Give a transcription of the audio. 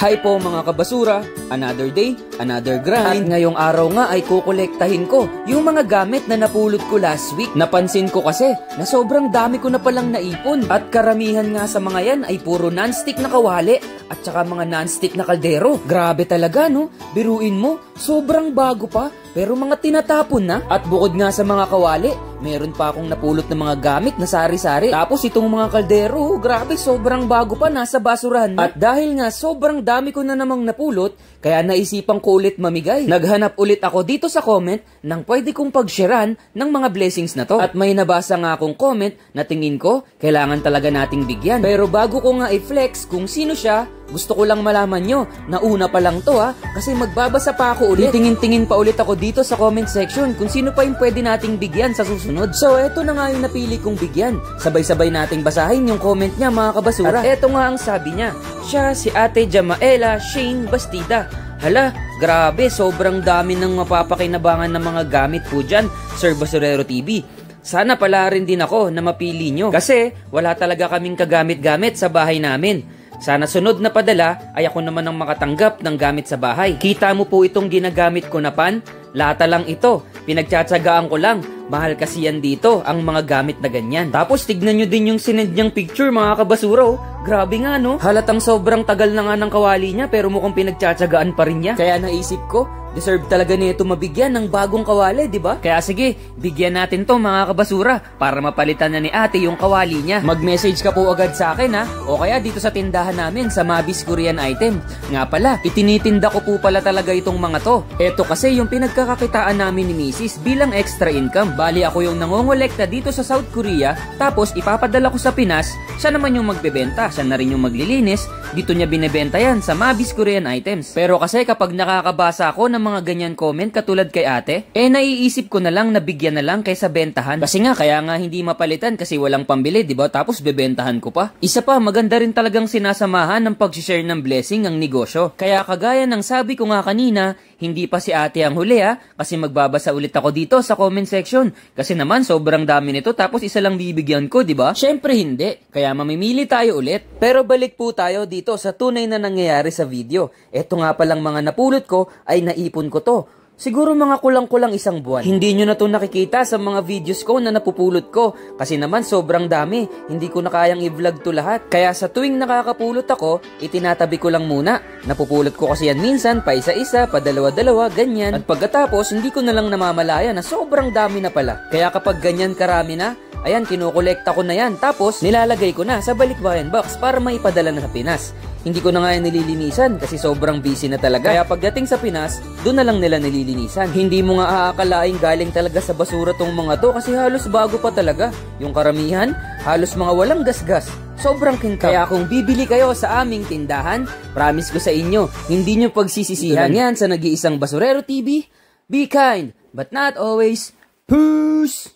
Hi po mga kabasura, another day, another grind. At ngayong araw nga ay kukolektahin ko yung mga gamit na napulot ko last week. Napansin ko kasi na sobrang dami ko na palang naipon. At karamihan nga sa mga yan ay puro non-stick na kawali at saka mga non-stick na kaldero. Grabe talaga no, biruin mo, sobrang bago pa pero mga tinatapon na. At bukod nga sa mga kawali, meron pa akong napulot na mga gamit na sari-sari. Tapos itong mga kaldero, grabe sobrang bago pa, nasa basurahan na. At dahil nga sobrang dami ko na namang napulot, kaya naisipan ko ulit mamigay. Naghanap ulit ako dito sa comment ng pwede kong pag-sharean ng mga blessings na to. At may nabasa nga akong comment na tingin ko kailangan talaga nating bigyan. Pero bago ko nga i-flex kung sino siya, gusto ko lang malaman nyo na una pa lang to kasi magbabasa pa ako ulit. Tingin-tingin pa ulit ako dito sa comment section kung sino pa yung pwede nating bigyan sa susunod. So eto na nga yung napili kong bigyan. Sabay-sabay nating basahin yung comment niya mga kabasura. At eto nga ang sabi niya. Siya si Ate Jamaela Shane Bastida. Hala, grabe, sobrang dami ng mapapakinabangan ng mga gamit po dyan, Sir Basurero TV. Sana pala rin din ako na mapili nyo kasi wala talaga kaming kagamit-gamit sa bahay namin. Sana sunod na padala ay ako naman ang makatanggap ng gamit sa bahay. Kita mo po itong ginagamit ko na pan? Lata lang ito. Pinagtsatsagaan ko lang. Mahal kasi yan dito, ang mga gamit na ganyan. Tapos tignan nyo din yung sinend niyang picture mga kabasura. Grabe nga no? Halatang sobrang tagal na nga ng kawali niya pero mukhang pinagtsatsagaan pa rin niya. Kaya naisip ko, deserve talaga nito mabigyan ng bagong kawali, di ba? Kaya sige, bigyan natin to mga kabasura para mapalitan na ni ate yung kawali niya. Mag-message ka po agad sa akin o kaya dito sa tindahan namin sa Mabis Korean Item. Nga pala, itinitinda ko po pala talaga itong mga to. Eto kasi yung pinagkakakitaan namin ni Mrs. bilang extra income. Bali ako yung nangongolekta dito sa South Korea, tapos ipapadala ko sa Pinas, siya naman yung magbebenta, siya na rin yung maglilinis, dito niya binebenta yan sa Mabis Korean Items. Pero kasi kapag nakakabasa ako ng mga ganyan comment katulad kay ate, naiisip ko na lang na bigyan na lang kaysa bentahan. Kasi nga, kaya nga hindi mapalitan kasi walang pambili, diba? Tapos bebentahan ko pa. Isa pa, maganda rin talagang sinasamahan ng pag-share ng blessing ang negosyo. Kaya kagaya ng sabi ko nga kanina, hindi pa si ate ang huli kasi magbabasa ulit ako dito sa comment section. Kasi naman sobrang dami nito tapos isa lang bibigyan ko, diba? Syempre hindi. Kaya mamimili tayo ulit. Pero balik po tayo dito sa tunay na nangyayari sa video. Eto nga palang mga napulot ko ay naipon ko to. Siguro mga kulang-kulang isang buwan. Hindi nyo na to nakikita sa mga videos ko na napupulot ko. Kasi naman sobrang dami. Hindi ko na kayang i-vlog to lahat. Kaya sa tuwing nakakapulot ako, itinatabi ko lang muna. Napupulot ko kasi yan minsan, pa isa-isa, pa dalawa-dalawa, ganyan. At pagkatapos, hindi ko na lang namamalaya na sobrang dami na pala. Kaya kapag ganyan karami na, ayan, kinukolekta ko na yan. Tapos, nilalagay ko na sa balikbayan box para maipadala na sa Pinas. Hindi ko na nga yan nililinisan kasi sobrang busy na talaga. Kaya pagdating sa Pinas, doon na lang nila nililinisan. Hindi mo nga aakalaing galing talaga sa basura tong mga to kasi halos bago pa talaga. Yung karamihan, halos mga walang gasgas. Sobrang kingkap. Kaya kung bibili kayo sa aming tindahan, promise ko sa inyo, hindi nyo pagsisisihan yan sa nag-iisang Basurero TV. Be kind, but not always. Peace!